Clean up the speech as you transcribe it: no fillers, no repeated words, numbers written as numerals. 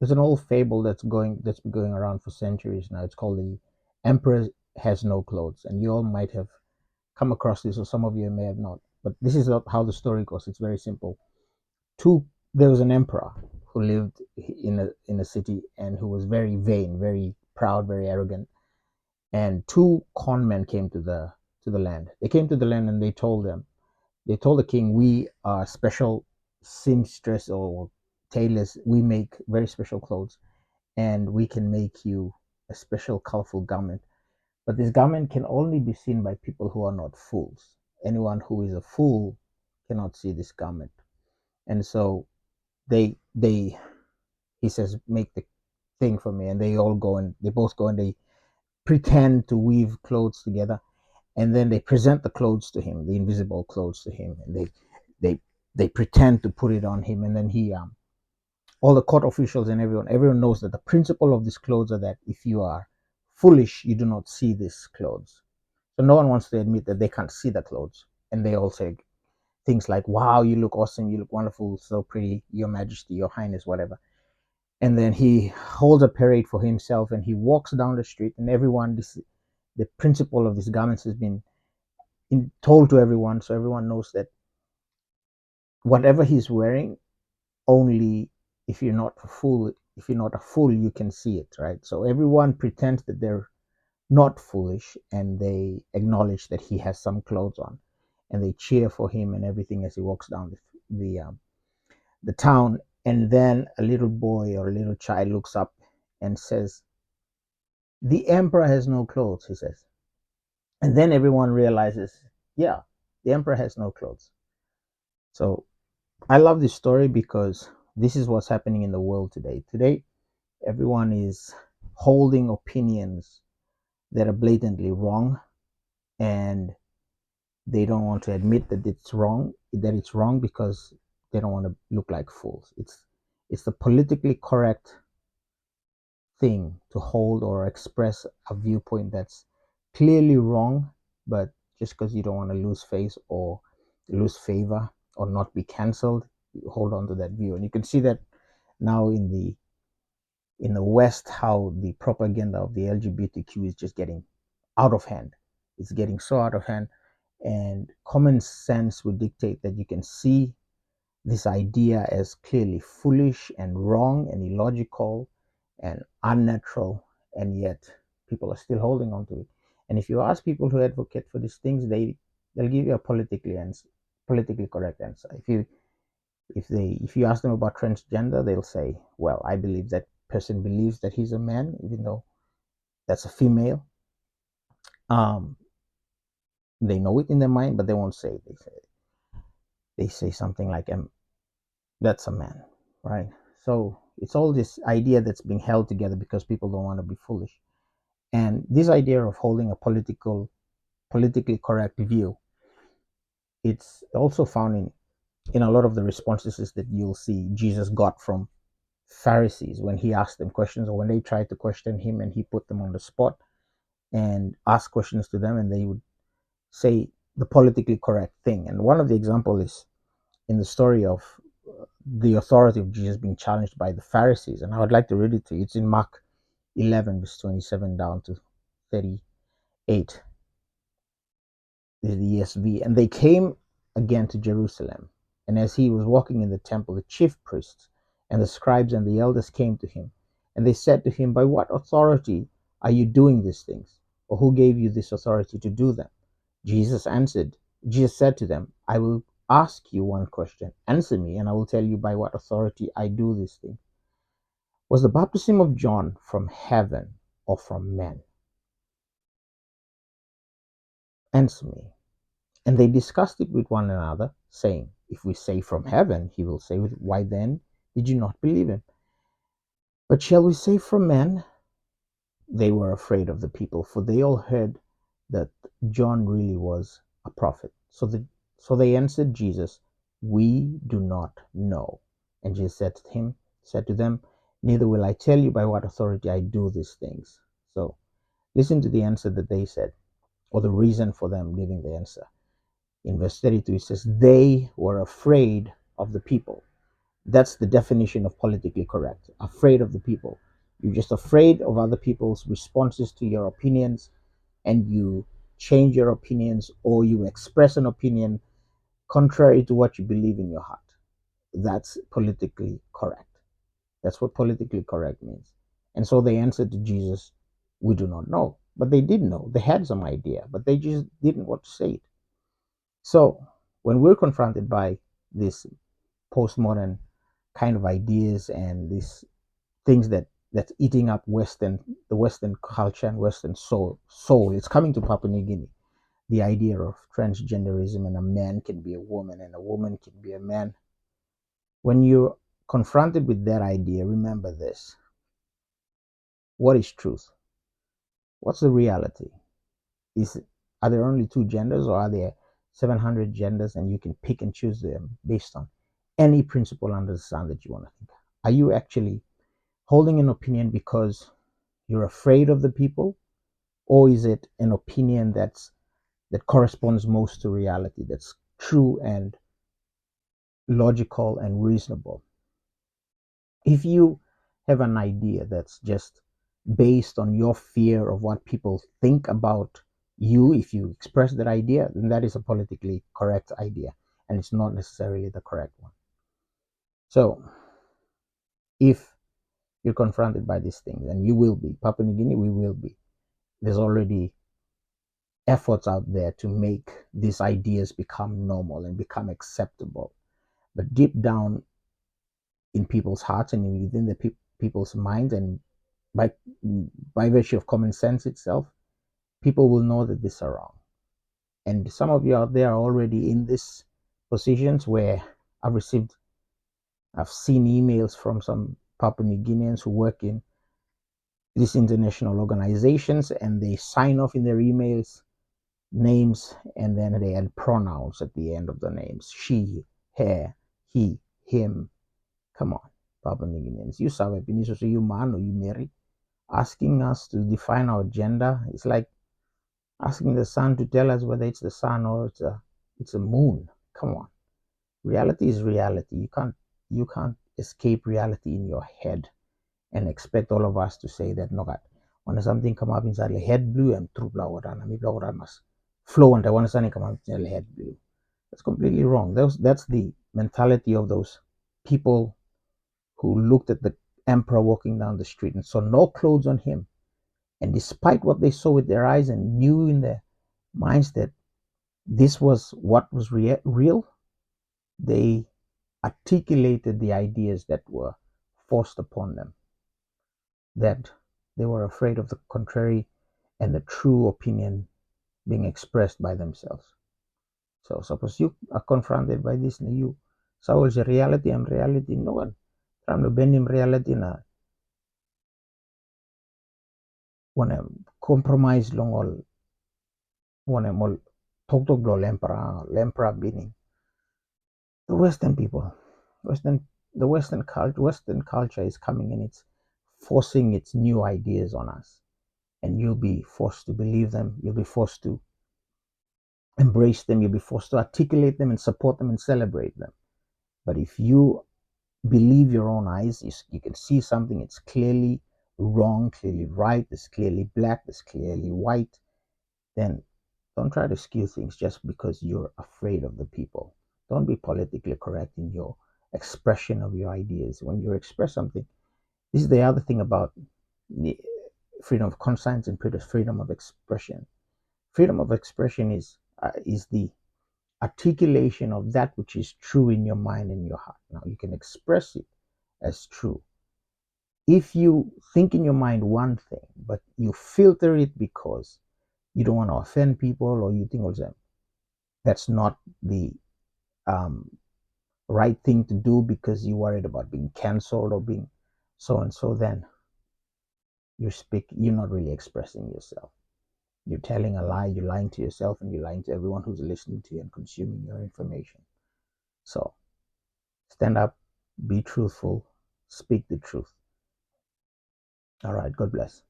there's an old fable that's been going around for centuries now. It's called the Emperor Has No Clothes, and you all might have come across this, or some of you may have not. But this is how the story goes. It's very simple. Two There was an emperor who lived in a city, and who was very vain, very proud, very arrogant. And two con men came to the land. They came to the land, and they told the king, we are special seamstress or tailors. We make very special clothes, and we can make you a special colorful garment. But this garment can only be seen by people who are not fools. Anyone who is a fool cannot see this garment. And so they he says, make the thing for me. And they both go and they pretend to weave clothes together. And then they present the clothes to him, the invisible clothes to him. And they they pretend to put it on him. And then all the court officials and everyone knows that the principle of these clothes are that if you are foolish, you do not see these clothes. So no one wants to admit that they can't see the clothes. And they all say things like, wow, you look awesome, you look wonderful, so pretty, your majesty, your highness, whatever. And then he holds a parade for himself, and he walks down the street, and the principle of these garments has been told to everyone, so everyone knows that whatever he's wearing, only if you're not a fool, you can see it, right? So everyone pretends that they're not foolish, and they acknowledge that he has some clothes on, and they cheer for him and everything as he walks down the town. And then a little boy or a little child looks up and says, the emperor has no clothes, he says. And then everyone realizes, yeah, the emperor has no clothes. So I love this story because this is what's happening in the world today. Today, everyone is holding opinions that are blatantly wrong, and they don't want to admit that it's wrong because they don't want to look like fools. It's the politically correct thing to hold or express a viewpoint that's clearly wrong, but just because you don't want to lose face or lose favor or not be cancelled, you hold on to that view. And you can see that now in the West, how the propaganda of the LGBTQ is just getting out of hand. It's getting so out of hand, and common sense would dictate that you can see this idea as clearly foolish and wrong and illogical and unnatural, and yet people are still holding on to it. And if you ask people who advocate for these things, they'll give you a politically correct answer. If you ask them about transgender, they'll say, well, I believe that person believes that he's a man, even though that's a female. um they know it in their mind, but they won't say it. They say something like, that's a man, right? So it's all this idea that's being held together because people don't want to be foolish. And this idea of holding a politically correct view, it's also found in a lot of the responses that you'll see Jesus got from Pharisees when he asked them questions, or when they tried to question him and he put them on the spot and asked questions to them, and they would say the politically correct thing. And one of the examples is in the story of the authority of Jesus being challenged by the Pharisees. And I would like to read it to you. It's in Mark 11, verse 27 down to 38. This is the ESV. And they came again to Jerusalem. And as he was walking in the temple, the chief priests and the scribes and the elders came to him. And they said to him, by what authority are you doing these things? Or who gave you this authority to do them? Jesus answered, Jesus said to them, I will ask you one question. Answer me, and I will tell you by what authority I do this thing. Was the baptism of John from heaven or from men? Answer me. And they discussed it with one another, saying, if we say from heaven, he will say, why then did you not believe him? But shall we say from men? They were afraid of the people, for they all heard that John really was a prophet. So they answered Jesus, we do not know. And Jesus said to them, neither will I tell you by what authority I do these things. So listen to the answer that they said, or the reason for them giving the answer. In verse 32, it says, they were afraid of the people. That's the definition of politically correct. Afraid of the people. You're just afraid of other people's responses to your opinions, and you change your opinions, or you express an opinion contrary to what you believe in your heart. That's politically correct. That's what politically correct means. And so they answered to Jesus, "We do not know." But they did know. They had some idea, but they just didn't want to say it. So when we're confronted by this postmodern kind of ideas and these things that's eating up the Western culture and Western soul, it's coming to Papua New Guinea. The idea of transgenderism, and a man can be a woman and a woman can be a man. When you're confronted with that idea, remember this: what is truth? What's the reality? Is Are there only two genders, or are there 700 genders, and you can pick and choose them based on any principle under the sun that you want to think? Are you actually holding an opinion because you're afraid of the people, or is it an opinion that corresponds most to reality, that's true and logical and reasonable? If you have an idea that's just based on your fear of what people think about you, if you express that idea, then that is a politically correct idea, and it's not necessarily the correct one. So if you're confronted by these things, and you will be, Papua New Guinea, we will be, there's already efforts out there to make these ideas become normal and become acceptable. But deep down in people's hearts and within the people's minds, and by by virtue of common sense itself, people will know that these are wrong. And some of you out there are already in these positions where I've seen emails from some Papua New Guineans who work in these international organizations, and they sign off in their emails names, and then they add pronouns at the end of the names: she, her, he, him. Come on, Papua New Guineans, you sabe piniso, so you man or you marry. Asking us to define our gender is like asking the sun to tell us whether it's the sun or it's a moon. Come on, reality is reality. You can't escape reality in your head and expect all of us to say that no god. When something come up inside the head blue and true blower and me blower must flow, and I want something come up inside the head blue. That's completely wrong. That's the mentality of those people who looked at the emperor walking down the street and saw no clothes on him. And despite what they saw with their eyes and knew in their minds that this was what was real, they articulated the ideas that were forced upon them, that they were afraid of the contrary and the true opinion being expressed by themselves. So suppose you are confronted by this, you so is reality and reality no one. From the benim reality na one compromise long all one mol talk to blow lempra being the Western people. Western the Western culture is coming, and it's forcing its new ideas on us. And you'll be forced to believe them, you'll be forced to embrace them, you'll be forced to articulate them and support them and celebrate them. But if you believe your own eyes, you can see something, it's clearly wrong, clearly right, it's clearly black, it's clearly white, then don't try to skew things just because you're afraid of the people. Don't be politically correct in your expression of your ideas. When you express something, this is the other thing about the freedom of conscience and freedom of expression. Freedom of expression is the articulation of that which is true in your mind and your heart. Now you can express it as true. If you think in your mind one thing, but you filter it because you don't want to offend people, or you think also that's not the um, right thing to do because you're worried about being canceled or being so and so, then you're not really expressing yourself. You're telling a lie, you're lying to yourself, and you're lying to everyone who's listening to you and consuming your information. So stand up, be truthful, speak the truth. All right, God bless.